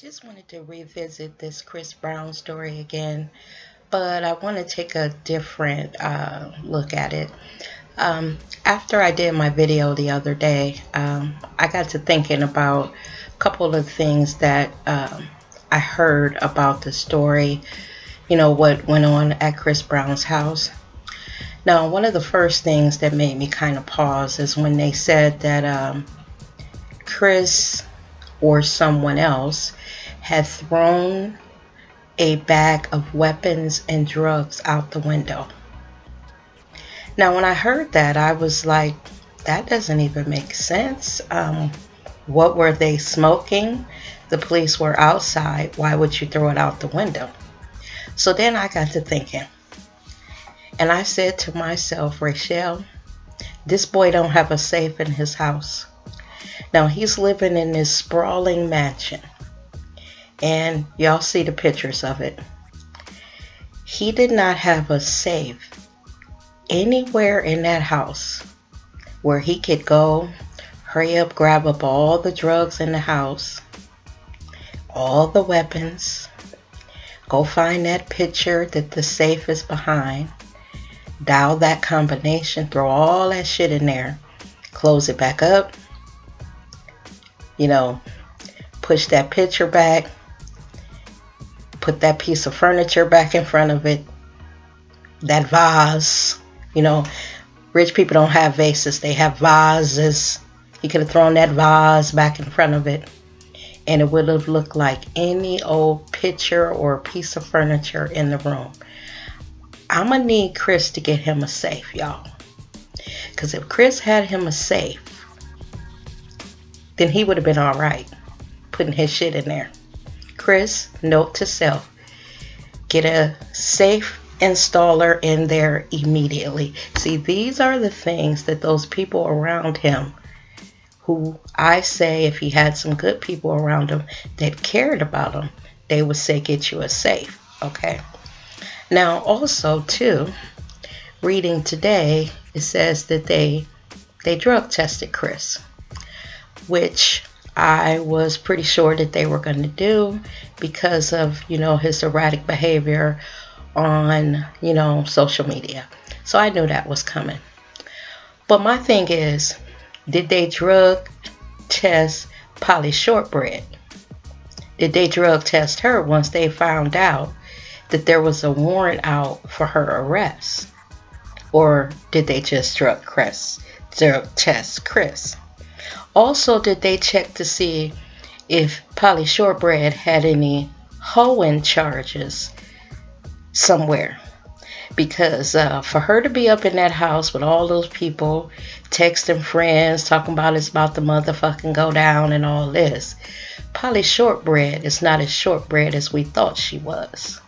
just wanted to revisit this Chris Brown story again, but I want to take a different look at it. After I did my video the other day, I got to thinking about a couple of things that I heard about the story, what went on at Chris Brown's house. Now, one of the first things that made me kind of pause is when they said that Chris or someone else had thrown a bag of weapons and drugs out the window. Now, when I heard that, I was like, that doesn't even make sense. What were they smoking? The police were outside. Why would you throw it out the window? So then I got to thinking. And I said to myself, Rachel, this boy don't have a safe in his house. Now, he's living in this sprawling mansion. And y'all see the pictures of it. He did not have a safe anywhere in that house where he could go, hurry up, grab up all the drugs in the house, all the weapons, go find that picture that the safe is behind, dial that combination, throw all that shit in there, close it back up, push that picture back, put that piece of furniture back in front of it, that vase. Rich people don't have vases, they have vases. He could have thrown that vase back in front of it, and it would have looked like any old picture or piece of furniture in the room. I'm gonna need Chris to get him a safe, y'all. Because if Chris had him a safe, then he would have been all right putting his shit in there. Chris, note to self, get a safe installer in there immediately. See, these are the things that those people around him, who I say if he had some good people around him that cared about him, they would say get you a safe, okay? Now also too, reading today, it says that they drug tested Chris, which I was pretty sure that they were going to do because of, his erratic behavior on, social media. So I knew that was coming. But my thing is, did they drug test Polly Shortbread? Did they drug test her once they found out that there was a warrant out for her arrest? Or did they just drug test Chris? Also, did they check to see if Polly Shortbread had any hoeing charges somewhere? Because for her to be up in that house with all those people texting friends, talking about it's about to motherfucking go down and all this, Polly Shortbread is not as shortbread as we thought she was.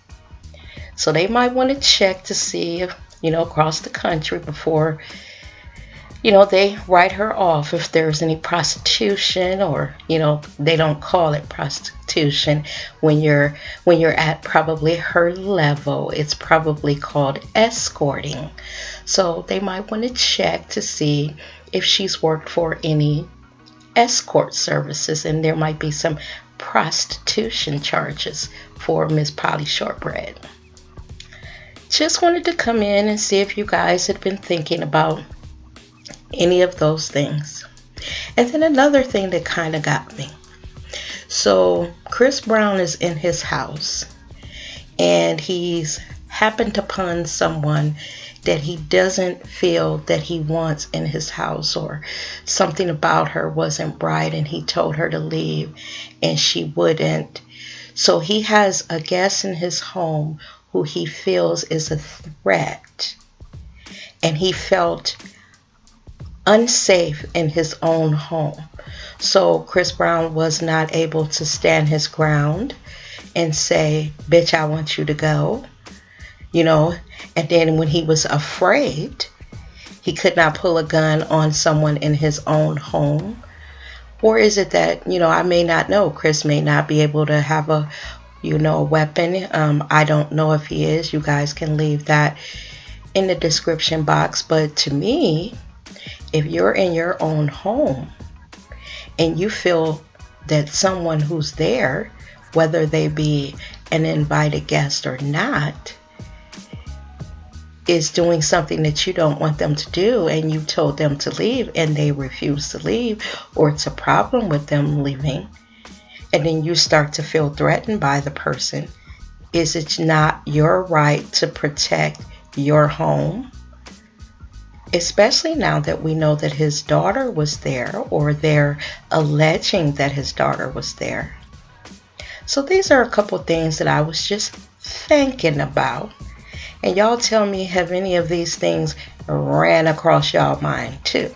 So they might want to check to see if, across the country before they write her off if there's any prostitution, or, they don't call it prostitution when you're at probably her level. It's probably called escorting. So they might want to check to see if she's worked for any escort services, and there might be some prostitution charges for Miss Polly Shortbread. Just wanted to come in and see if you guys had been thinking about any of those things. And then another thing that kind of got me. So Chris Brown is in his house, and he's happened upon someone that he doesn't feel that he wants in his house, or something about her wasn't right and he told her to leave and she wouldn't. So he has a guest in his home who he feels is a threat, and he felt unsafe in his own home. So Chris Brown was not able to stand his ground and say, bitch, I want you to go, and then when he was afraid, he could not pull a gun on someone in his own home. Or is it that, I may not know, Chris may not be able to have a weapon. I don't know if he is. You guys can leave that in the description box. But to me, if you're in your own home and you feel that someone who's there whether they be an invited guest or not, is doing something that you don't want them to do, and you told them to leave and they refuse to leave, or it's a problem with them leaving, and then you start to feel threatened by the person, is it not your right to protect your home? Especially now that we know that his daughter was there, or they're alleging that his daughter was there. So these are a couple things that I was just thinking about. And y'all tell me, have any of these things ran across y'all mind too?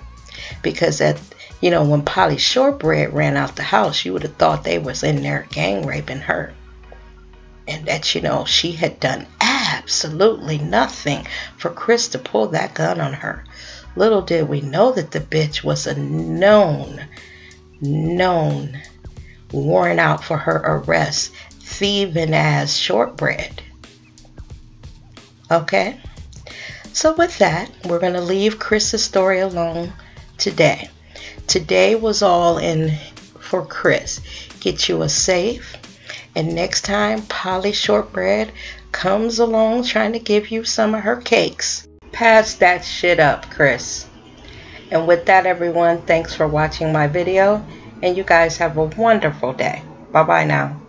Because when Polly Shortbread ran out the house, you would have thought they was in there gang raping her. And that, she had done absolutely nothing for Chris to pull that gun on her. Little did we know that the bitch was a known warrant out for her arrest, thieving ass Shortbread. Okay? So with that, we're going to leave Chris's story alone today. Today was all in for Chris. Get you a safe. And next time Polly Shortbread comes along trying to give you some of her cakes, pass that shit up, Chris. And with that, everyone, thanks for watching my video. And you guys have a wonderful day. Bye-bye now.